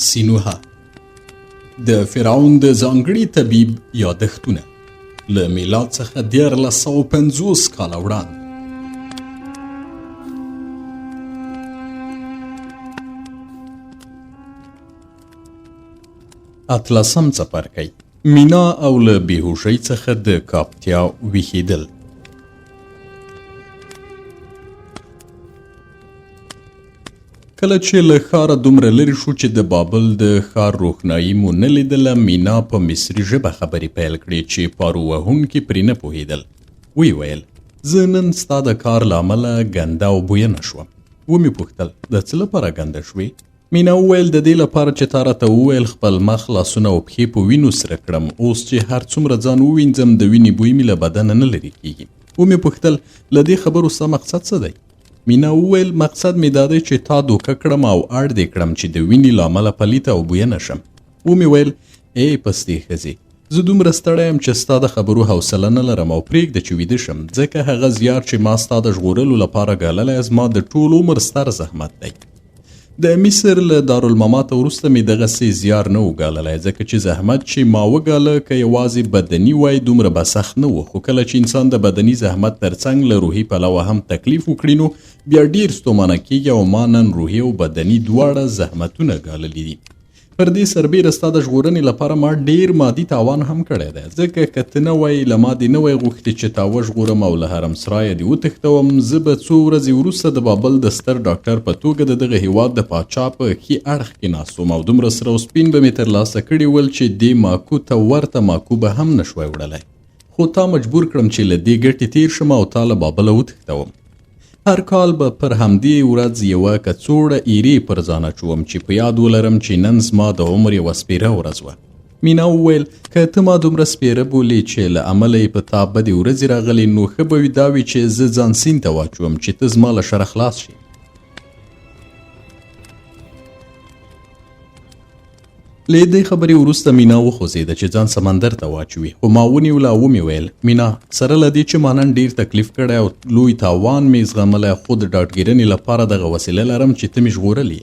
سینوها د فرعون د ځانګړي طبیب یادښتونه له میلاد څخه 1450 کاله وړاندې. اتلسم څپرکی مینا او له بېهوشۍ څخه د کاپتیا ویښېدل. کله چې له ښاره دومره لرې شو چې د بابل د ښار روښنایي مو نه لیدله، مینا په مصري ژبه خبرې پیل کړې چې پارو وهونکي پرې نه پوهېدل. ویې ویل زه نن ستا د کار له امله ګنده او بویه شوم. ومې پوښتل د څه لپاره ګنده شوې؟ مینا وویل د دې لپاره چې تا راته وویل خپل مخ، لاسونه او پښې په وینو سره کړم. اوس چې هر څومره ځان ووینځم د وینې بوی مې له بدنه نه لرې کېږي. ومې پوښتل له دې خبرو ستا مقصد څه دی؟ مینا وویل مقصد مې دا دی چې تا دوکه کړم او اړ دې کړم چې د وینې له امله پلیته او بویه نه شم. ومې ویل ای پستې ښځې، زه دومره ستړی یم چې ستا د خبرو حوصله نه لرم او پرېږده چې ویده شم، ځکه هغه زیار چې ما ستا د ژغورلو لپاره ګاللی زما د ټول عمر ستر زحمت دی. د مصر له دارالممات وروسته مې دغسې زیار نه و ګاللی، ځکه چې زحمت چې ما وګاله که یوازې بدني وای دومره به سخت نه و، خو کله چې انسان د بدني زحمت ترڅنګ له روحي پلوه هم تکلیف وکړي نو بیا ډیر ستومانه کېږي، او ما نن روحي او بدني دواړه زحمتونه ګاللي دي. پر دې سربیره ستا د ژغورنې لپاره ما ډیر مادي تاوان هم کړی دی، ځکه که ته نه وای له ما دې نه وای غوښتې چې تا وژغورم او له حرمسرایه دې وتښتوم، زه به څو ورځې وروسته د بابل د ستر ډاکټر په توګه د دغه هیواد د پاچا په ښي اړخ کې ناست وم، او دومره سره او سپین به مې ترلاسه کړي ول چې دې ماکو ته ورته ماکو به هم نه شوای وړلی، خو تا مجبور کړم چې له دې ګټې تیر شم او تا له بابله وتښتوم. هر کال به پر همدې ورځ یوه کڅوړه ایرې پر ځان اچوم چې په یاد ولرم چې نن زما د عمر یوه سپېره ورځ وه. مینا وویل که ته ما دومره سپېره بولې چې له امله یې په تا بدې ورځې راغلې، نو ښه به وي دا وي چې زه ځان سیند ته واچوم چې ته زما له شره خلاص شي. له دې خبرې وروسته مینا وخوځېده چې ځان سمندر ته واچوي، خو ما ونیوله او ومې ویل مینا، سره له دې چې ما نن ډېر تکلیف کړی او لوی تاوان مې زغملی، خو د ډاډګیرنې لپاره دغه وسیله لرم چې ته مې ژغورلې.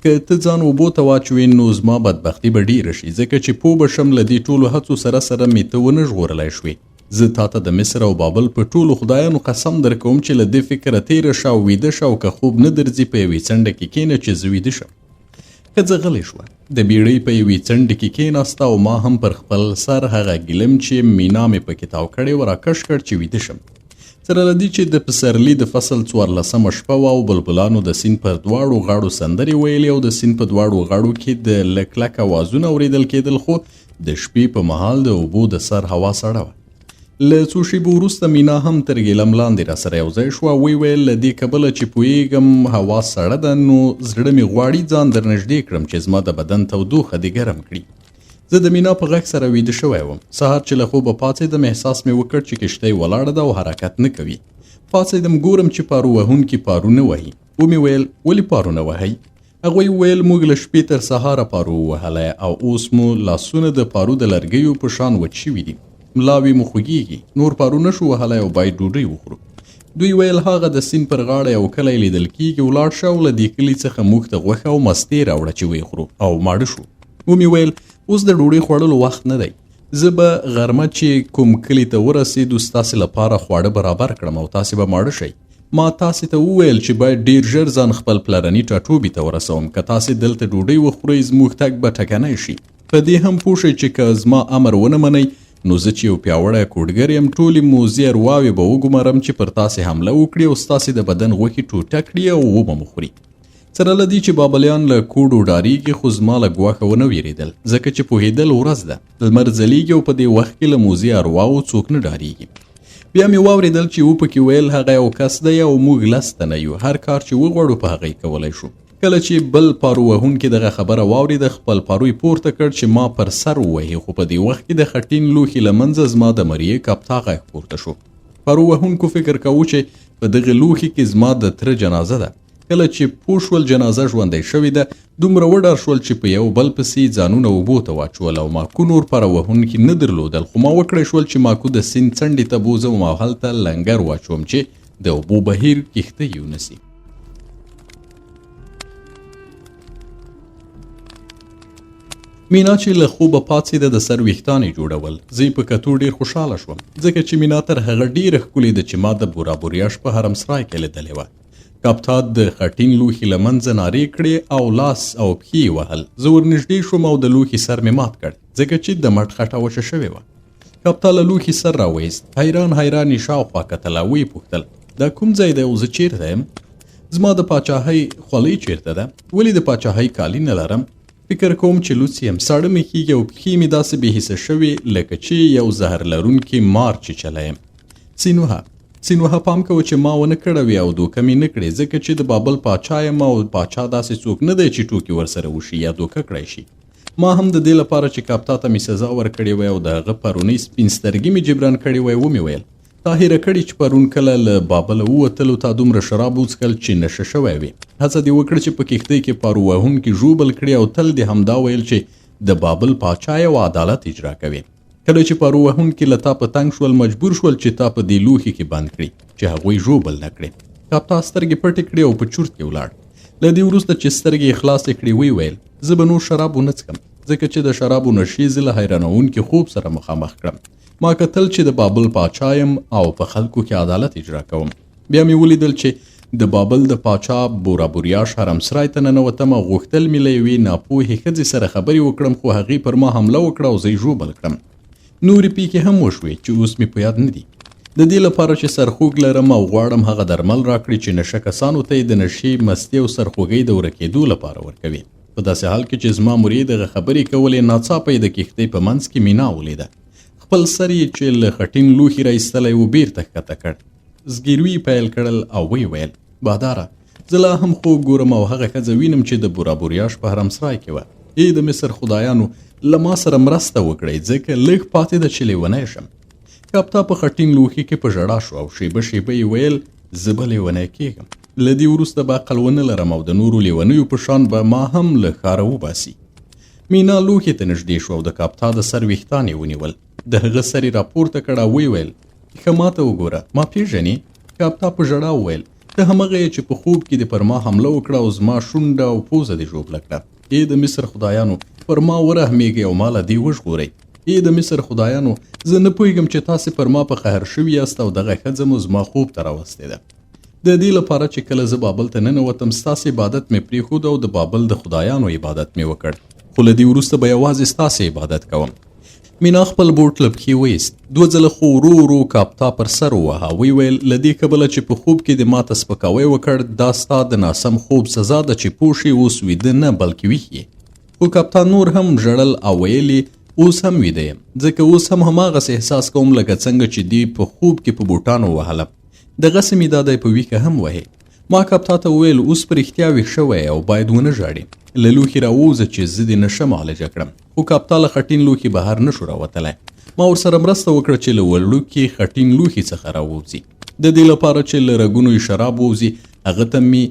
که ته ځان اوبو ته واچوې نو زما بدبختي به ډېره شي، ځکه چې پوه به شم له دې ټولو هڅو سره سره مې ته ونه ژغورلی شوې. زه تا ته د مصر او بابل په ټولو خدایانو قسم درکوم چې له دې فکره تېره شه او ویده شه، او که خوب نه درځي په یوې څنډه کې کښېنه چې زه ویده شم. ښځه غلې شوه، د بیړۍ په یوې څنډې کې کېناسته او ما هم پر خپل سر هغه ګلم چې مینا مې پکې تاو کړی و راکش کړ چې ویده شم. سره له دې چې د پسرلي د فصل 14مه شپه وه او بلبلانو د سیند پر دواړو غاړو سندرې ویلې او د سیند په دواړو غاړو کې د لک لک اوازونه اورېدل کېدل، خو د شپې په مهال د اوبو د سر هوا سړه وه. له څو شېبو وروسته مینا هم تر ګیلم لاندې راسره یو ځای شوه. ویې ویل له دې کبله چې پوهېږم هوا سړه ده، نو زړه مې غواړي ځان در نږدې کړم چې زما د بدن تودوخه دې ګرم کړي. زه د مینا په غږ سره ویده شوی وم. سهار چې له خوبه پاڅېدم احساس مې وکړ چې کښتۍ ولاړه ده او حرکت نه کوي. پاڅېدم ګورم چې پارو وهونکي پارو نه وهي. ومې ویل ولې پارو نه وهئ؟ هغوی ویل موږ له شپې تر سهاره پارو ووهلی او اوس مو لاسونه د پارو د لرګیو په شان وچ شوي دي، ملاوې مو خوږېږي، نور پارو نه شو وهلی او باید ډوډۍ وخورو. دوی ویل هغه د سیند پر غاړه یو کلی لیدل کېږي، ولاړ شه او له دې کلي څخه موږ ته غوښه او مستې راوړه چې ویې خورو، او ماړه شو. ومې ویل اوس د ډوډۍ خوړلو وخت نه دی، زه به غرمه چې کوم کلي ته ورسېدو ستاسې لپاره خواړه برابر کړم او تاسې به ماړه شئ. ما تاسې ته وویل چې باید ډېر ژر ځان خپل پلرني ټاټوبي ته ورسوم، که تاسې دلته ډوډۍ وخورئ زموږ تګ به ټکنی شي. په دې هم پوه شئ چې که زما امر ونه منئ نو زه چې یو پیاوړی کوډګر یم ټولې موزې ارواوې به وګمارم چې پر تاسې حمله وکړي او ستاسې د بدن غوښې ټوټه کړي او وبه مو خوري. سره له دې چې بابلیان له کوډو ډارېږي، خو زما له ګواښه ونه وېرېدل، ځکه چې پوهېدل ورځ ده، لمر ځلیږي او په دې وخت کې له موزې ارواو څوک نه ډارېږي. بیا مې واورېدل چې وپکې ویل هغه یو کس دی او موږ 10 تنه یو، هر کار چې وغواړو په هغه یې کولی شو. کله چې بل پارو وهونکي دغه خبره واورېده خپل پاروی پورته کړ چې ما پر سر ووهي، خو په دې وخت کې د خټین لوښي له منځه زما د مریې کپتا غږ پورته شو. پارو وهونکو فکر کوو چې په دغه لوښي کې زما د تره جنازه ده. کله چې پوه شول جنازه ژوندی شوې ده، دومره وډار شول چې په یو بل پسې ځانونه اوبو ته واچول او ماکو نور پاره وهونکي نه درلودل، خو ما وکړی شول چې ماکو د سیند څنډې ته بوځم او هلته لنګر واچوم چې د اوبو بهیر کښتۍ ونیسي. مینا چې له خوبه پاڅېده د سر ویښتان یې جوړول. زه په کتو ډېر خوشحاله شوم ځکه چې مینا تر هغه ډېره ښکلې ده چې ما د بورا بوریاش په حرمسرای کې لیدلې وه. کاپتا د خټین لوښي له منځه نارې کړې او لاس او پښې یې وهل. زه ورنږدې شوم او د لوښي سر مې مات کړ ځکه چې د مټ خټه وچه شوې وه. کاپتا له لوښي سر راویست. حیران حیران یې شاوخوا کتل او ویې پوښتل دا کوم ځای دی او زه چیرته یم؟ زما د پاچاهۍ خولۍ چیرته ده؟ ولې د پاچاهۍ کالي نه لرم؟ فکر کوم چې لوڅ یم. ساړه مې کېږي او پښې مې داسې بې حسه شوې لکه چې یو زهر لرونکی مار چیچلی یم. سینوهه پام کوه چې ما ونه کړوې او دوکه مې نه کړې ځکه چې د بابل پاچا یم او پاچا داسې څوک نه دی چې ټوکې ورسره وشي یا دوکه کړی شي. ما هم د دې لپاره چې کاپتا ته مې سزا ورکړې وای او د هغه پرونی سپین سترګي مې جبران کړی وای ومې ویل تا هیره کړې چې پرون کله له بابله ووتلو تا دومره شراب وڅښل چې نشه شوی وې. هڅه دې وکړه چې په کښتۍ کې پارو وهونکي ژوبل کړي او تل دې همدا ویل چې د بابل پاچا یې او عدالت اجرا کوي. کله چې پارو وهونکي له تا په تنګ شول مجبور شول چې تا په دې لوښي کې بند کړي چې هغوی ژوبل نه کړي. کاپتا سترګې پټې کړې او په چورت کې ولاړ. له دې وروسته چې سترګې یې خلاصې کړې ویې ویل زه به نور شراب ونه څښم ځکه چې د شرابو نشې زه له حیرانوونکي خوب سره مخامخ کړم. ما کتل چې د بابل پاچا یم او په خلکو کې عدالت اجرا کوم. بیا مې ولیدل چې د بابل د پاچا بورا بوریاش حرمسرای ته ننوتم او غوښتل مې له یوې ناپوهې ښځې سره خبرې وکړم خو هغې پر ما حمله وکړه او زه یې ژوبل کړم. نورې پیښې هم وشوې چې اوس مې په یاد نه دي. د دې لپاره چې سرخوږ لرم او غواړم هغه درمل راکړي چې نشه کسانو ته یې د نشې مستۍ او سرخوږۍ د ورکېدو لپاره ورکوي. په داسې حال کې چې زما مرید دغه خبرې کولې ناڅاپه یې د کښتۍ په منځ کې مینا ولیده. خپل سر یې چې له خټین لوښي راایستلی و بیرته ښکته کړ. زګیروي پیل کړل او ویې ویل باداره زه لا هم خوب ګورم او هغه ښځه وینم چې د بورا بوریاش په حرمسرای کې وه. ای د مصر خدایانو له ما سره مرسته وکړئ ځکه لږ پاتې ده چې لیونی شم. کاپتا په خټین لوښي کې په ژړا شو او شیبه شیبه یې ویل زه به لیونی کېږم. له دې وروسته به عقل ونه لرم او د نورو لیونیو په شان به ما هم له ښاره وباسي. مینا لوښي ته نږدې شو او د کاپتا د سر ویښتان یې ونیول. د هغه سر یې راپورته کړ او ویې ویل ښه ما ته وګوره ما پېژنې؟ کاپتا په ژړا وویل ته همغه یې چې په خوب کې دې پر ما حمله وکړه او زما شونډه او پوزه دې ژوبله کړه. ای د مصر خدایانو پر ما ورحمېږئ او ما له دې وژغورئ. ای د مصر خدایانو زه نه پوهېږم چې تاسې پر ما په قهر شوي یاست او دغه ښځه مو زما خوب ته راوستې ده. د دې لپاره چې کله زه بابل ته ننوتم ستاسې عبادت مې پرېښود او د بابل د خدایانو عبادت مې وکړ خو له دې وروسته به یوازې ستاسې عبادت کوم. مینا خپل بوټ له پښې ویست. 2 ځله خو ورو ورو کاپتا پر سر ووهه. ویې ویل له دې کبله چې په خوب کې دې ماته سپکاوی وکړ دا ستا د ناسم خوب سزا ده چې پوه شې اوس ویده نه بلکې ویښ یې. خو کاپتا نور هم ژړل او ویل یې اوس هم ویده یم ځکه اوس هم هماغسې احساس کوم لکه څنګه چې دې په خوب کې په بوټانو وهلم. دغسې مې دا دی په ویښه هم وهې. ما کاپتا ته وویل اوس په رښتیا ویښ شوی او باید ونه ژاړې. له لوښي راووځه چې زه دې نشه معالجه کړم. خو کاپتا له خټین لوښي بهر نه شو راوتلی. ما ورسره مرسته وکړه چې له وړوکي خټین لوښي څخه راووځي. د دې لپاره چې له رګونو یې شراب ووځي هغه ته مې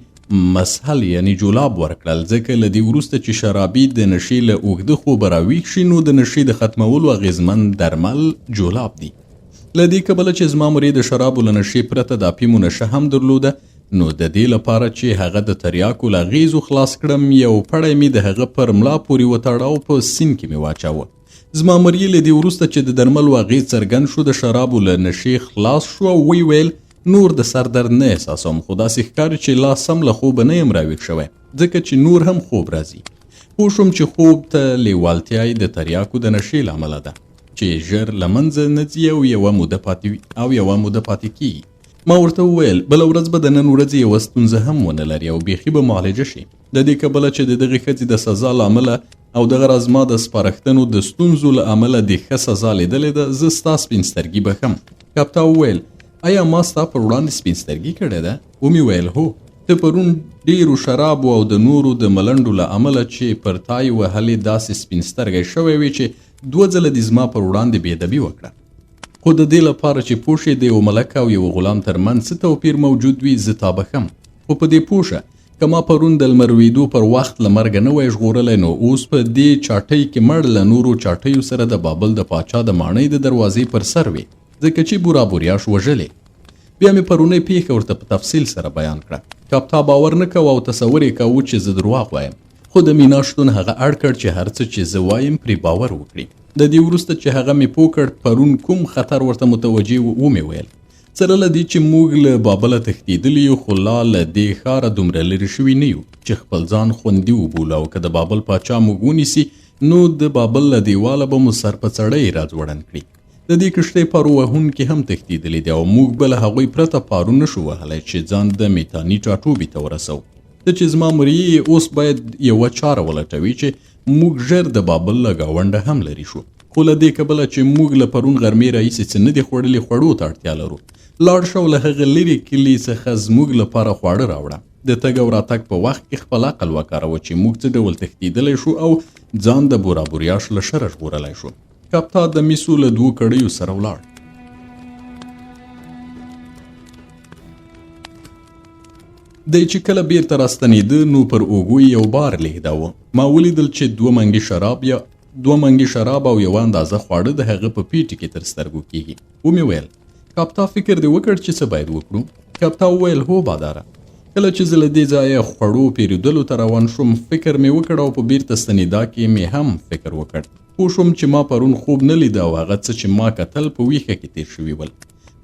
مسحل یعنی جولاب ورکړل ځکه له دې وروسته چې شرابي د نشې له اوږده خوبه راویښ شي نو د نشې د ختمولو اغېزمن درمل جولاب دي. له دې کبله چې زما مرید د شرابو له نشې پرته د اپیمو نشه هم درلوده نو د دې لپاره چې هغه د تریاکو له غیزو خلاص کړم یو پړی مې د هغه پر ملا پورې وتاړه او په سیند کې مې واچاوه. زما مرید له دې وروسته چې د درملو اغېز څرګند شو د شرابو له نشې خلاص شو او ویې ویل نور د سر درد نه احساسوم خو داسې ښکاري چې لا سم له خوبه نه یم راویښ شوی ځکه چې نور هم خوب راځي. پوه شوم چې خوب ته لیوالتیا یې د تریاکو د نشې له امله ده چې ژر له منځه نه ځي او یوه موده پاتې کېږي. ما ورته وویل بله ورځ به د نن ورځې یوه ستونزه هم ونه لري او بیخي به معالجه شي. د دې کبله چې د دغې ښځې د سزا له امله او دغه راز ما د سپارښتنو د ستونزو له امله د ښه سزا لیدلې ده زه ستا سپین سترګي بښم. کاپتا وویل آیا ما ستا پر وړاندې سپین سترګي کړې ده؟ ومې ویل هو ته پرون ډېرو شرابو او د نورو د ملنډو له امله چې پر تا یې وهلې داسې سپین سترګی شوی وې چې 2 ځله دې زما پر وړاندې بېادبي وکړه. خو د دې لپاره چې پوه شې د یو ملک او یو غلام ترمنځ څه توپیر موجود وي زه تا بښم. خو په دې پوه شه که ما پرون د لمر لوېدو پر وخت له مرګه نه وای ژغورلی نو اوس په دې چاټۍ کې مړ له نورو چاټیو سره د بابل د پاچا د ماڼۍ د دروازې پر سر وي ځکه چې بورا بوریاش وژلې. بیا مې پرونی پیښه ورته په تفصیل سره بیان کړه. کاپتا باور نه کوه او تصور یې کوه چې زه درواغ وایم خو د مینا شتون هغه اړ کړ چې هر څه چې زه وایم پرې باور وکړي. د دې وروسته چې هغه مې پوه کړ پرون کوم خطر ورته متوجه ومې ویل. سره له دې چې موږ له بابله تښتېدلي یو خو لا له دې ښاره دومره لرې شوي نه یو چې خپل ځان خوندي وبولو او که د بابل پاچا موږ ونیسي نو د بابل له دیواله به مو سر په څړی راځوړند کړي. د دې کښتۍ پارو وهونکي هم تښتېدلي دي او موږ به له هغوی پرته پارو نشو وهلی چې ځان د میتاني ټاټوبي ته ورسو. ته چې زما مریې اوس باید یوه چاره ولټوي چې موږ ژر د بابل له ګاونډه هم لرې شو. خو له دې کبله چې موږ له پرون غرمې راهیسې څه نه دي خوړلي خوړو ته اړتیا لرو. لاړ شه او له هغه لرې کلي څخه زموږ لپاره خواړه راوړه. د تګ او راتګ په وخت کې خپل عقل وکاروه چې موږ څه ډول تښتېدلی شو او ځان د بورابوریاش له شره ژغورلی شو. کاپتا د میسو له 2 کړیو سره ولاړ. دی چې کله بیرته راستنېده نو پر اوږو یو بار لېږداوه. ما ولیدل چې 2 منګي شراب او یوه اندازه خواړه د هغه په پیټي کې تر سترګو کېږي. ومې ویل کاپتا فکر دې وکړ چې څه باید وکړو؟ کاپتا وویل هو باداره. کله چې زه له دې ځایه خوړو پیرودلو ته روان شوم فکر مې وکړ او په بیرته ستنېدا کې مې هم فکر وکړ. پوه شوم چې ما پرون خوب نه لیده او هغه څه چې ما کتل په ویښه کې تیر شوي ول.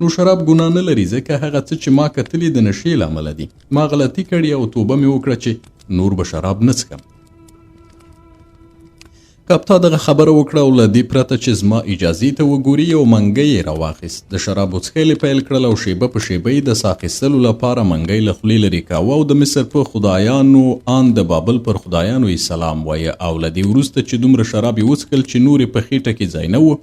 نو شراب ګناه نه لري ځکه هغه څه چې ما کتلي د نشې له امله دي. ما غلطي کړې او توبه مې وکړه چې نور به شراب نه څښم. کاپتا دغه خبره وکړه او له دې پرته چې زما اجازې ته وګوري یو منګی یې راواخیست. د شرابو څښل یې پیل کړل او شیبه په شیبه یې د ساه اخیستلو لپاره منګی له خولې لرې کاوه او د مصر په خدایانو ان د بابل پر خدایانو یې سلام وایه او له دې وروسته چې دومره شراب یې وڅښل چې نور یې په خېټه کې ځای نه و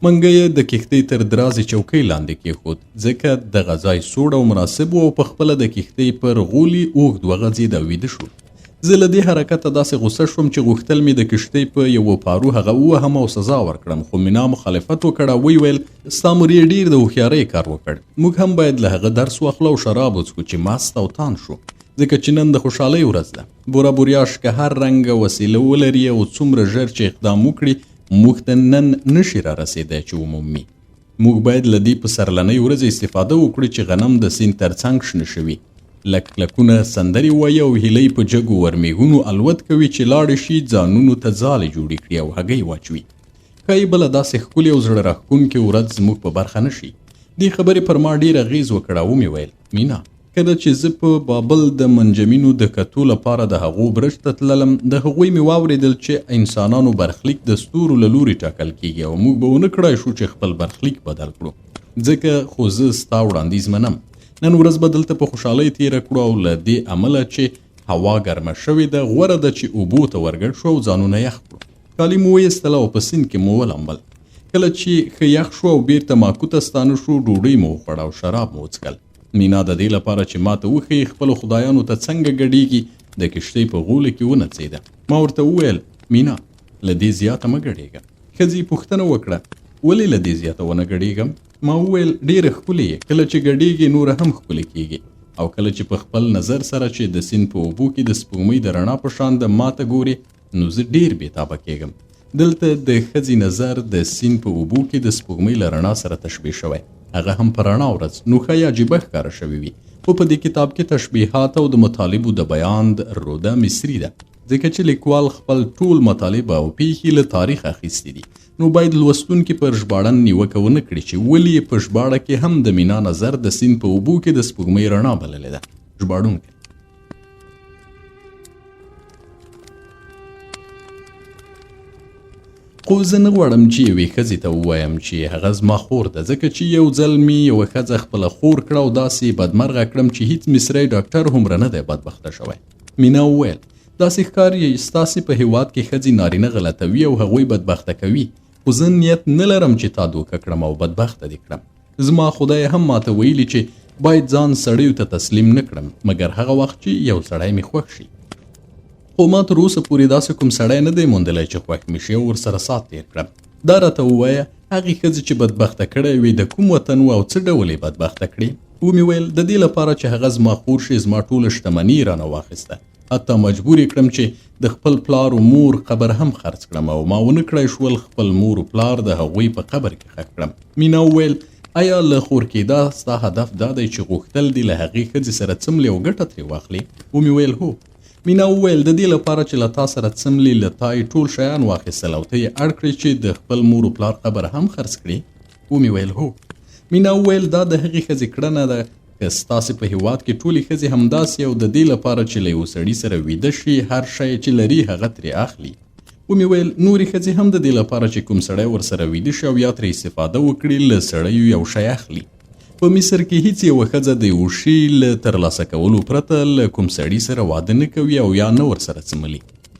منګی یې د کښتۍ تر درازې چوکۍ لاندې کېښود ځکه دغه ځای سوړ او مناسب و او پخپله د کښتۍ پر غولي اوږد وغځېد او ویده شو. زه له دې حرکته داسې غوسه شوم چې غوښتل مې د کښتۍ په یوه پارو هغه ووهم او سزا ورکړم. خو مینا مخالفت وکړه. ویې ویل ستا مریی ډېر د هوښیارۍ کار وکړ. موږ هم باید له هغه درس واخلو او شراب وڅښو چې مست او تان شو ځکه چې نن د خوشحالۍ ورځ ده. بورابوریاش که هر رنګه وسیله ولري او څومره ژر چې اقدام وکړي موږ ته نن نشي را رسېدی چې ومومي. موږ باید له دې په سرلنۍ ورځ استفاده وکړو چې غنم د سیند تر څنګ شنه شوي لکلکونه سندرې وایي او هیلۍ په جګو ورمیږونو الوت کوي چې لاړې شي ځانونو ته ځالې جوړې کړي او هګۍ واچوي. ښایي بله داسې ښکلې او زړه راښکونکې ورځ زموږ په برخه نه شي. دې خبرې پر ما ډېر اغېز وکړه. ومې ویل مینا کله چې زه په بابل د منجمینو د کتو لپاره د هغو برج ته تللم د هغوی مې واورېدل چې انسانانو برخلیک د ستورو له لوري ټاکل کېږي او موږ به ونه کړای شو چې خپل برخلیک بدل کړو ځکه خو زه ستا وړاندیز منم. نن ورځ به دلته په خوشحالۍ تېره کړو او له دې امله چې هوا ګرمه شوې ده غوره ده چې اوبو ته ورګډ شو او ځانونه یخ کړو. کالي مو ویستل او په سیند کې مو ولامبل. کله چې ښه یخ شو او بیرته ماکوته ستانه شو ډوډۍ مو وخوړه او شراب مو وڅښل. مینا د دې لپاره چې ماته وښیي خپلو خدایانو ته څنګه ګډېږي د کښتۍ په غوله کې ونڅېده. ما ورته وویل مینا له دې زیاته مه ګډېږه. ښځې پوښتنه وکړه ولې له دې زیاته ونه ګډېږم؟ ما وویل ډېره ښکلې یې. کله چې ګډېږي نوره هم ښکلې کېږي او کله چې په خپل نظر سره چې د سیند په اوبو کې د سپوږمۍ د رڼا په شان د ماته ګوري نو زه ډېر بېتابه کېږم. دلته د ښځې نظر د سیند په اوبو کې د سپوږمۍ له رڼا سره تشبیه شوی هغه هم په رڼا ورځ نو ښایي عجیبه ښکاره شوي وي. خو په دې کتاب کې تشبیهات او د مطالبو د بیان روده مصري ده ځکه چې لیکوال خپل ټول مطالب او پیښې له تاریخ اخیستي دي. نو باید لوستونکي پر ژباړن نیوکه ونه کړي چې ولې په ژباړه کې هم د مینا نظر د سیند په اوبو کې د سپوږمۍ رڼا بللې ده. ژباړونکی خو زه نه غواړم چې یوې ښځې ته ووایم چې هغه زما خور ده ځکه چې یو ځل مې یوه ښځه خپله خور کړه او داسې بدمرغه کړم چې هیڅ مصری ډاکټر هومره نه دی بدبخته شوی. مینا وویل داسې ښکاري ستاسې په هیواد کې ښځې نارینه غلطوي او هغوی بدبخته کوي خو زه نیت نه لرم چې تا دوکه کړم او بدبخته دې کړم. زما خدای هم ماته ویلي چې باید ځان سړیو ته تسلیم نه کړم مګر هغه وخت چې یو سړی مې خوښ شي. خو ما تر اوسه پورې داسې کوم سړی نه دی موندلی چې خوښ مې شي او ورسره سات تېر کړم. دا راته ووایه هغې ښځې چې بدبخته کړی وي د کوم وطن و او څه ډول یې بدبخته کړې؟ ومې ویل د دې لپاره چې هغه زما خور شي زما ټوله شتمني یې رانه واخیسته حتی مجبور یې کړم چې د خپل پلار و مور قبر هم خرڅ کړم او ما ونه کړی شول خپل مور و پلار د هغوی په قبر کې ښخ کړم. مینا وویل آیا له خور کېدا ستا هدف دا دی چې غوښتل دي له هغې ښځې سره څملې او ګټه ترې واخلې؟ ومې ویل هو. مینا وویل د دې لپاره چې له تا سره څملي له تا یې ټول شیان واخیستل او ته یې اړ کړې چې د خپل مور و پلار قبر هم خرڅ کړې. ومې ویل هو. مینا وویل دا د هغې ښځې کړنه ده که ستاسې په هېواد کې ټولې ښځې همداسې او د دې لپاره چې له یو سړي سره ویده شي هر شی چې لري هغه ترې اخلي. ومې ویل نورې ښځې هم د دې لپاره چې کوم سړی ورسره ویده شي او یا ترې استفاده وکړي له سړیو یو شی اخلي. په مصر کې هیڅ یوه ښځه د یو شي له ترلاسه کولو پرته له کوم سړي سره واده نه کوي او یا نه ورسره څملي.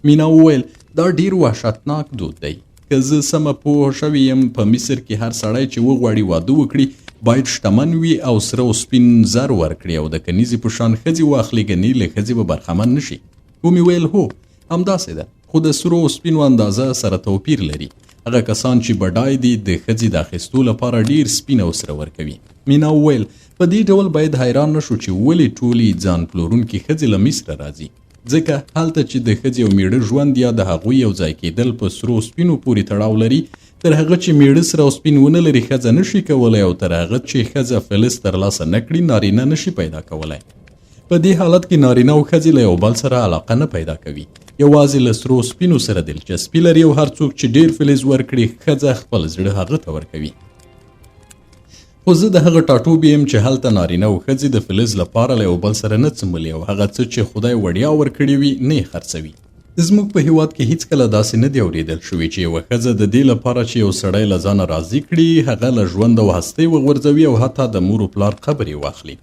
مینا وویل دا ډیر وحشتناک دود دی. که زه سمه پوه شوې یم په مصر کې هر سړی چې وغواړي واده وکړي باید شتمن وي او سره او سپین زر ورکړي او د کنیزې په شان ښځې واخلي ګنې له ښځې به برخمن نه شي. ومې ویل هو همداسې ده خو د سرو او سپینو اندازه سره توپیر لري. هغه کسان چې بډای دي د ښځې د اخیستو لپاره ډیر سپین او سره ورکوي. مینا وویل په دې ډول باید حیران نشو چې ولې ټولې ځان پلورونکي ښځې له مصره راځي، ځکه هلته چې د ښځې او میړه ژوند یا د هغوی یو ځای کېدل په سرو سپینو پورې تړاو لري، تر هغه چې میړه سره او سپین ونه لري ښځه نشي کولی او تر هغه چې ښځه فلز ترلاسه نه کړي نارینه نشي پیدا کولی. په دې حالت کې نارینه او ښځې له یو بل سره علاقه نه پیدا کوي، یوازې له سرو سپینو سره دلچسپي لري او هر څوک چې ډیر فلز ورکړي ښځه خپل زړه هغه ته ورکوي. خو زه د هغه ټاټوبی یم چې هلته نارینه او ښځې د فلز لپاره له یو بل سره نه څملي او هغه څه چې خدای وړیا ورکړي وي نه یې خرڅوي. زموږ په هیواد کې هیڅکله داسې نه دی اورېدل شوي چې یوه ښځه د دې لپاره چې یو سړی له ځانه راضي کړي هغه له ژوند او هستۍ وغورځوي او حتی د مور و پلار قبر یې واخلي.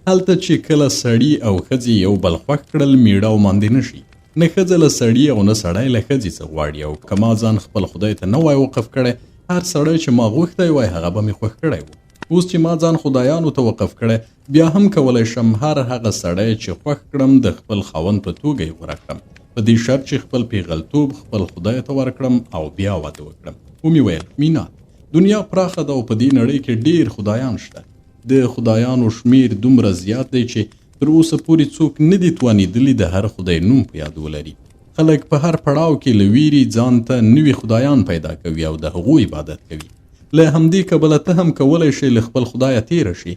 هلته چې کله سړي او ښځې یو بل خوښ کړل میړه او ماندې نه شي، نه ښځه له سړي او نه سړی له ښځې څه غواړي او که ما ځان خپل خدای ته نه وای وقف کړی هر سړی چې ما غوښتی وای هغه به مې خوښ کړی و. اوس چې ما ځان خدایانو ته وقف کړی بیا هم کولی شم هر هغه سړی چې خوښ کړم د خپل خاوند په توګه یې غوره کړم، په دې شرط چې خپل پیغلتوب خپل خدای ته ورکړم او بیا واده وکړم. ومې ویل مینا دنیا پراخه ده او په دې نړۍ کې ډیر خدایان شته. د خدایانو شمیر دومره زیات دی چې تر اوسه پورې څوک نه دي توانېدلي د هر خدای نوم په یاد ولري. خلک په هر پړاو کې له ویرې ځان ته نوي خدایان پیدا کوي او د هغو عبادت کوي. له همدې کبله ته هم کولی شي له خپل خدایه تیره شي،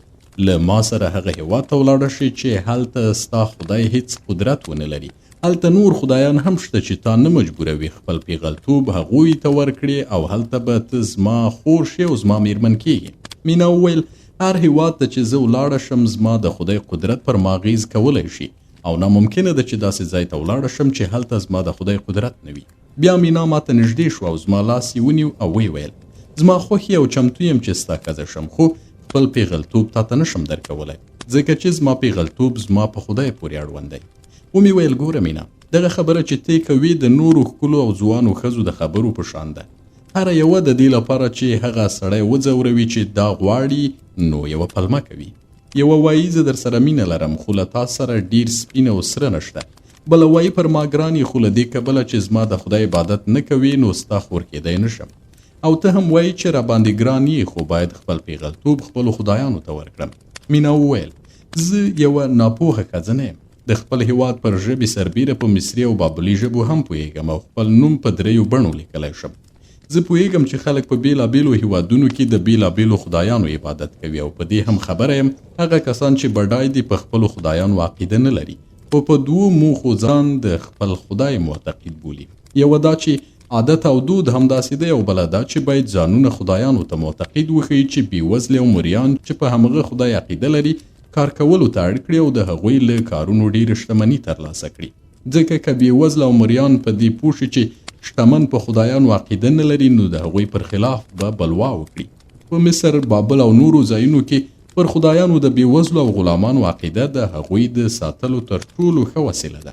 له ما سره هغه هېواد ته ولاړه شي چې هلته ستا خدای هیڅ قدرت ونه لري. هلته نور خدایان هم شته چې تا نه مجبوروي خپل پیغلتوب هغوی ته ورکړي او هلته به ته زما خور شي او زما میرمن کېږي. مینا وویل هر هېواد ته چې زه ولاړه شم زما د خدای قدرت پر ما اغېز کولی شي او ناممکنه ده چې داسې ځای ته ولاړه شم چې هلته زما د خدای قدرت نه وي. بیا مینا ماته نږدې شوه او زما لاس یې ونیو او ویې ویل زما خوښ او چمتو یم چې ستا ښځه شم خو خپل پیغلتوب تا ته نشم درکولی ځکه چې زما پیغلتوب زما په خدای پورې اړوند دی. ومې ویل ګوره مینا دغه خبره چې تی کوي د نورو ښکلو او ځوانو ښځو د خبرو په شان ده. هره یوه د دې لپاره چې هغه سړی وځوروي چې دا غواړي نو یوه پلمه کوي. یوه وایي زه در سره مینه لرم خو له تا سره ډیر سپین او سره نشته، بله وایي پر ما ګران یې خو له دې کبله چې زما د خدای عبادت نه کوي نو ستا خور کېدی نشم، او ته هم وایي چې راباندې ګران یې خو باید خپل پیغلتوب خپلو خدایانو ته ورکړم. مینا وویل زه یوه ناپوهه ښځه نه یم، د خپل هیواد پر ژبې سربیره په مصري او بابلي ژبو هم پوهیږم او خپل نوم په 3 بڼو لیکلی شم. زه پوهیږم چې خلک په بیلابیلو هیوادونو کې د بیلابیلو خدایانو عبادت کوي او په دې هم خبره یم هغه کسان چې بډای دي په خپلو خدایانو عقیده نه لري خو په 2 موخو ځان د خپل خدای معتقد بولي. یوه دا چې عادت او دود همداسې دی او بله دا چې باید ځانونه خدایانو ته معتقد وښیي چې بېوزلې او مریان چې په همغه خدای عقیده لري کار کولو ته اړ کړي او د هغوی له کارونو ډېره شتمني ترلاسه کړي، ځکه که بېوزله او مریان په دې پوه شي چې شتمن په خدایانو عقیده نه لري نو د هغوی پر خلاف به بلوا وکړي. په مصر، بابل او نورو ځایونو کې پر خدایانو د بېوزلو او غلامانو عقیده د هغوی د ساتلو تر ټولو ښه وسیله ده.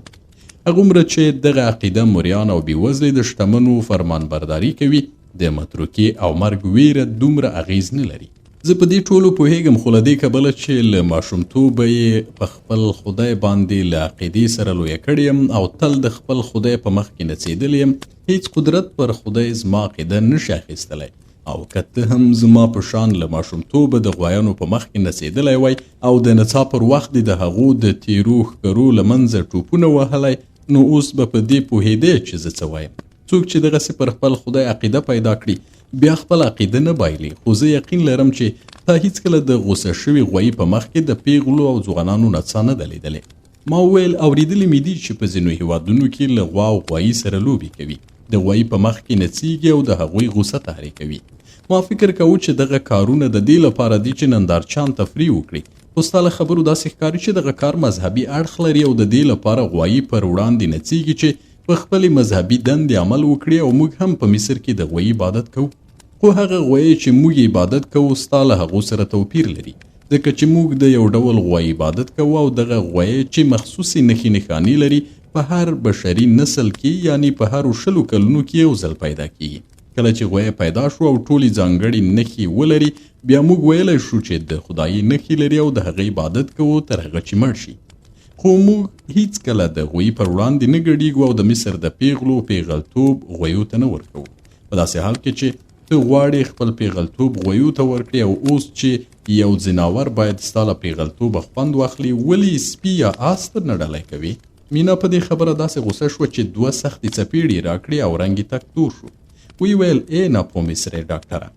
هغومره چې دغه عقیده مریان او بېوزلې د شتمنو فرمانبرداري کوي د متروکې او مرګ ویره دومره اغیز نه لري. زه په دې ټولو پوهیږم خو له دې کبله چې له ماشومتوبه یې په خپل خدای باندې له عقیدې سره لویه کړې یم او تل د خپل خدای په مخ کې نڅېدلی یم، هیڅ قدرت پر خدای زما عقیده نشي اخیستلی او که ته هم زما په شان له ماشومتوبه د غوایانو په مخ کې نڅېدلی وای او د نڅا پر وخت د هغو د تیرو ښکرو له منځه ټوپونه وهلی نو اوس به په دې پوهېدی چې زه څه وایم. څوک چې دغسې پر خپل خدای عقیده پیدا کړي بیا خپل عقیده نه بایلي، خو زه یقین لرم چې تا هیڅکله د غوسه شوي غوایي په مخ کې د پیغلو او ځوانانو نڅا نه ده لیدلې. ما وویل اورېدلي مې دي چې په ځینو هیوادونو کې له غوا او غوایي سره لوبې کوي، د غوایي په مخ کې نڅیږي او د هغوی غوسه تحریکوي. ما فکر کوو چې دغه کارونه د دې لپاره دي چې نندارچیان تفریح وکړي، خو ستا له خبرو داسې ښکاري چې دغه کار مذهبي اړخ لري او د دې لپاره غوایي پر وړاندې نڅیږي چې په خپلې مذهبي دندې عمل وکړي. او موږ هم په مصر کې د غوایي عبادت کوو، خو هغه غوایي چې موږ عبادت کوو ستا له هغو سره توپیر لري، ځکه چې موږ د یو ډول غوایي عبادت کوو او دغه غوایي چې مخصوصي نښې نښانې لري په هر بشري نسل کې، یعنی په هر 100 کلونو کې یو ځل پیدا کیږي. کله چې غوایي پیدا شو او ټولې ځانګړې نښې ولري، بیا موږ ویلی شو چې د خدایي نښې لري او د هغې عبادت کوو تر هغه چې مړ شي. خو موږ هیڅ کله د غوایي پر وړاندې نه ګډیږو او د مصر د پیغلو پیغلتوب غویو ته نه ورکوو، په داسې حال کې چې ته غواړې خپل پیغلتوب غویو ته ورکړې. او اوس چې یو ځناور باید ستا له پیغلتوبه خوند واخلي، ولې سپي یا آس ته نه ډالۍ کوې؟ مینا په دې خبره داسې غوسه شوه چې 2 سختې څپېړې راکړې او رنګ یې تک تور شو. وی ویل ای ناپوه مصري ډاکټره،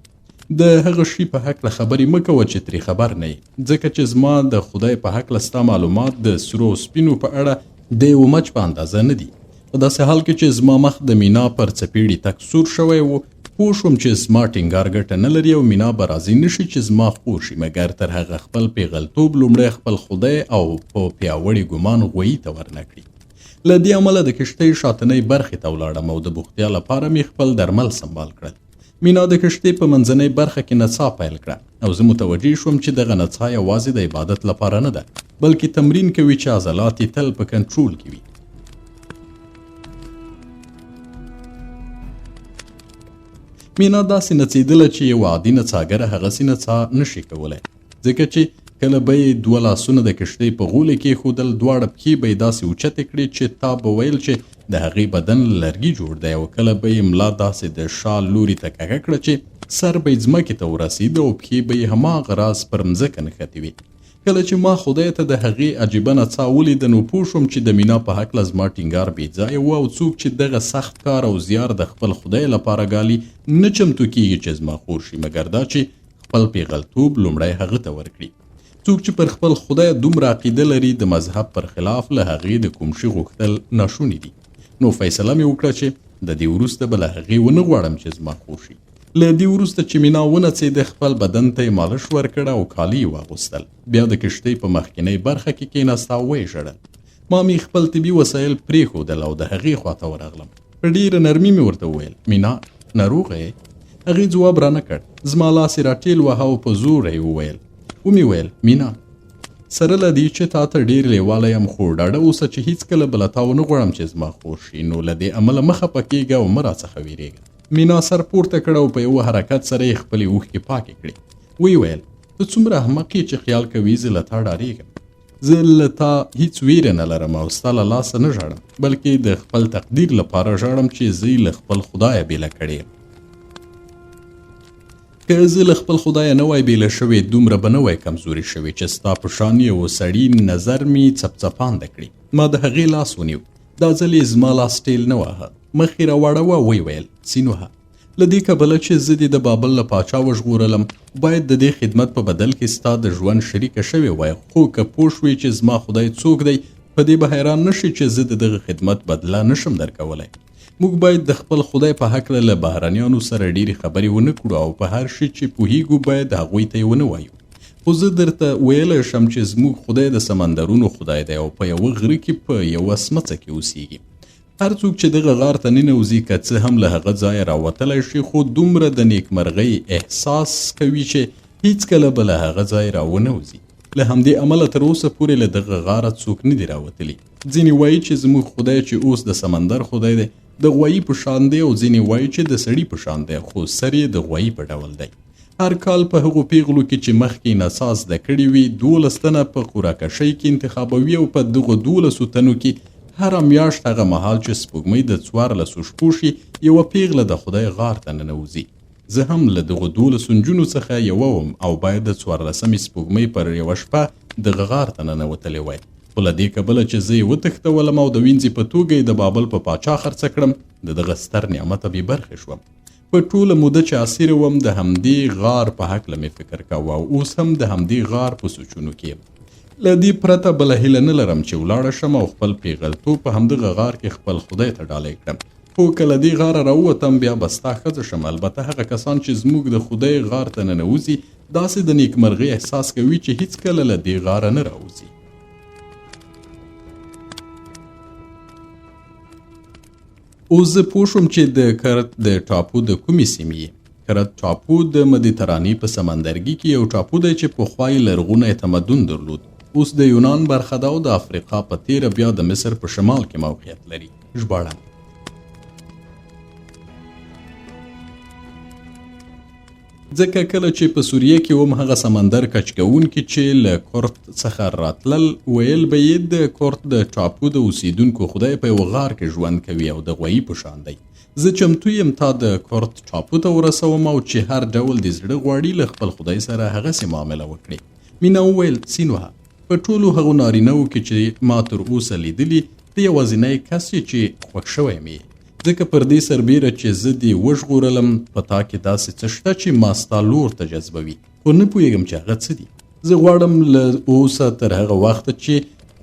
د هغه شي په هکله خبرې مه کوه چې ترې خبر نه یې، ځکه چې زما د خدای په هکله ستا معلومات د سرو او سپینو په اړه د یو مچ په اندازه نه دي. په داسې حال کې چې زما مخ د مینا پر څپېړې تک سور شوی و، پوه شوم چې زما ټینګار ګټه نه لري او مینا به راضي نه شي چې زما خور شي، مګر تر هغه خپل پیغلتوب لومړی خپل خدای او په پیاوړي ګمان غویي ته ورنکړي. له دې امله د کښتۍ شاتنۍ برخې ته ولاړم او د بوختیا لپاره مې خپل درمل سنبال کړل. مینا د کښتۍ په منځنۍ برخه کې نڅا پیل کړه او زه متوجه شوم چې دغه نڅا یوازې د عبادت لپاره نه ده، بلکې تمرین کوي چې عضلات یې تل په کنټرول کې وي. مینا داسې نڅېدله چې یو عادي نڅاګره هغسې نڅا نشي کولی، ځکه چې کله به یې 2 لاسونه د کښتۍ په غولې کې ښودل، 2 پښې به یې داسې اوچتې کړې چې تا به ویل چې د هغې بدن له لرګي جوړ دی، او کله به یې ملا داسې د شا لوري ته کږه کړه چې سر به یې ځمکې ته ورسېده او پښې به یې هماغه راز پر مځکه نښتې وي. کله چې ما خدای ته د هغې عجیبه نڅا ولیده، نو پوه شوم چې د مینا په هکله زما ټینګار بې ځایه و، او څوک چې دغه سخت کار او زیار د خپل خدای لپاره ګالي نه چمتو کېږي چې زما خور شي، مګر دا چې خپل پیغلتوب لومړی هغه ته ورکړي. څوک چې پر خپل خدای دومره عقیده لري، د مذهب پر خلاف له هغې د کوم شي غوښتل ناشوني دي. نو فیصله مې وکړه چې د دې وروسته به له هغې ونه غواړم چې زما خور شي. له دې وروسته چې مینا ونڅېده، خپل بدن ته یې مالش ورکړ او کالي یې واغوستل. بیا د کښتۍ په مخکینۍ برخه کې کېناسته او ویې ژړل. ما مې خپل طبي وسایل پرېښودل او د هغې خواته ورغلم. په ډېره نرمي مې ورته وویل مینا ناروغه یې؟ هغې ځواب رانه کړ. زما لاس یې راټېل واهه او په زور یې وویل. ومې ویل مینا سره له دې چې تا ته ډېر لیواله یم، خو ډاډه اوسه چې هیڅکله به له تا ونه غواړم چې زما خور شي، نو له دې امله مه خفه کېږه او مه راڅخه ویرېږه. مینا سر پورته کړ او په یوه حرکت سره یې خپلې اوښکې پاکې کړې. ویې ویل ته څومره احمق یې چې خیال کوي زه له تا ډارېږم. زه له تا هیڅ ویره نه لرم او ستا له لاسه نه ژاړم، بلکې د خپل تقدیر لپاره ژاړم چې زه یې له خپل خدایه بېله کړې یم. که زه له خپل خدایه نه وای بېله شوې، دومره به نه وای کمزوري شوې چې ستا په شان یو سړي نظر مې څپڅپانده کړي. ما د هغې لاس ونیو. دا ځل یې زما لاس ټیل نه واهه، مخ یې راواړوه. ویې ویل سین وهه. له دې کبله چې زه دې د بابل له پاچا وژغورلم، باید د دې خدمت په بدل کې ستا د ژوند شریکه شوې وای، خو که پوه شوې چې زما خدای څوک دی، په دې به حیران نه شي چې زه د دغه خدمت بدله نشم درکولی. موږ باید د خپل خدای په هکله له بهرنیانو سره ډېرې خبرې ونه کړو او په هر شي چې پوهیږو باید هغوی ته یې ونه وایو. خو زه درته ویلی شم چې زموږ خدای د سمندرونو خدای دی او په یوه غره کې په یوه سمڅه کې اوسیږي. هر څوک چې دغه غار ته ننوځي، که څه هم له هغه ځایه راوتلی شي، خو دومره د نیکمرغۍ احساس کوي چې هیڅکله به له هغه ځایه راونه وځي. له همدې امله تر اوسه پورې له دغه غاره څوک نه دي راوتلي. ځینې وایي چې زموږ خدای چې اوس د سمندر خدای دی د غوایي په شان دی، او ځینې وایي چې د سړي په شان دی، خو سر یې د غوایي په ډول دی. هر کال په هغو پیغلو کې چې مخکې نڅا زده کړې وي 12 تنه په قوراکشۍ کې انتخابوي، او په دغو 12 تنو کې هره میاشت هغه مهال چې سپوږمۍ د 14 شپو شي، یوه پیغله د خدای غار ته ننوځي. زه هم له دغو 12 نجونو څخه یوه وم او باید د 14مې سپوږمۍ پر یوه شپه دغه غار ته ننوتلی وای. خو له دې کبله چې زه یې وتښتولم او د وینځې په توګه یې د بابل په پاچا خرڅه کړم، د دغه ستر نعمته بې برخې شوم. په ټوله موده چې اسیره وم، د همدې غار په هکله مې فکر کاوه او اوس هم د همدې غار په سوچونو کې یم. له دې پرته بله هیله نه لرم چې ولاړه شم او خپل پیغلتوب په همدغه غار کې خپل خدای ته ډالۍ کړم. خو که له دې غاره راووتم بیا به ستا ښځه شم. البته هغه کسان چې زموږ د خدای غار ته ننوځي داسې د نیکمرغۍ احساس کوي چې هیڅکله له دې غاره نه راوځي. اوس زه پوه شوم چې د کرت د ټاپو د کومې سیمې یې. کرت ټاپو د مدیترانې په سمندرګي کې یو ټاپو دی چې پخوا یې لرغونی تمدن درلود. اوس د یونان برخه ده او د افریقا په تیره بیا د مصر په شمال کې موقعیت لري. ژباړه ځکه کله چې په سوریه کې وم هغه سمندر کچ کوونکي چې له کورت څخه راتلل ویل به یې د کورت د ټاپو د اوسیدونکو خدای په یو غار کې ژوند کوي او د غویي په شان دی. زه چمتو یم تا د کورت ټاپو ته ورسوم او چې هر ډول د زړه غواړي له خپل خدای سره هغسې معامله وکړي. مینا وویل سین وهه. په ټولو هغو نارینهو کې چې ما تر اوسه لیدلي ته یوازینی کس یې چې خوښ شوی مې یې. ځکه پر دې سربیره چې زه دې وژغورلم په تا کې داسې څه شته چې ما ستا لور ته جذبوي. خو نه پوهېږم چې هغه څه دي. زه غواړم له اوسه تر هغه وخته چې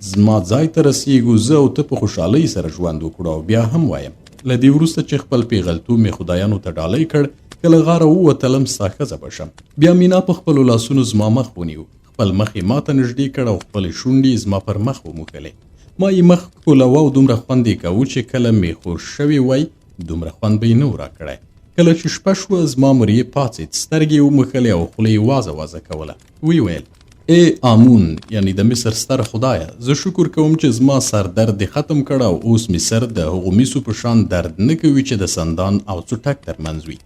زما ځای ته رسیږو زه او ته په خوشحالۍ سره ژوند وکړو. او بیا هم وایم له دې وروسته چې خپل پیغلتوب مې خدایانو ته ډالۍ کړ که له غاره ووتلم ستا ښځه به شم. بیا مینا په خپلو لاسونو زما مخ ونیو. خپل مخ یې ما ته نږدې کړ او خپلې شونډې زما پر مخ وموښلې. ما یې مخ ښکلوه او دومره خوند یې کوو چې کله مې خور شوی وای دومره خوند به یې نه و راکړی. کله چې شپه شوه زما مور یې پاڅېد سترګې یې وموښلې او خوله یې وازه وازه کوله. ویې ویل ای آمون یعنی د مصر ستره خدایه زه شکر کوم چې زما سر درد دې ختم کړ او اوس مې سر د هغو میسو په شان درد نه کوي چې د سندان او څټک ترمنځ وي.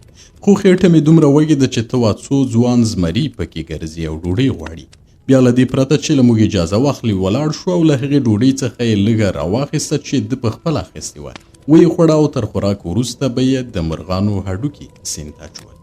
خو خېټه مې دومره وږې ده چې ته وا څو ځوان زمري پکې ګرځي او ډوډۍ غواړي. بیا له دې پرته چې له موږ اجازه واخلي ولاړ شو او له هغې ډوډۍ څخه یې لږه راواخیسته چې ده په خپله اخیستې وه. ویې خوړه او تر خوراک وروسته به یې د مرغانو هډوکي سیند ته اچول.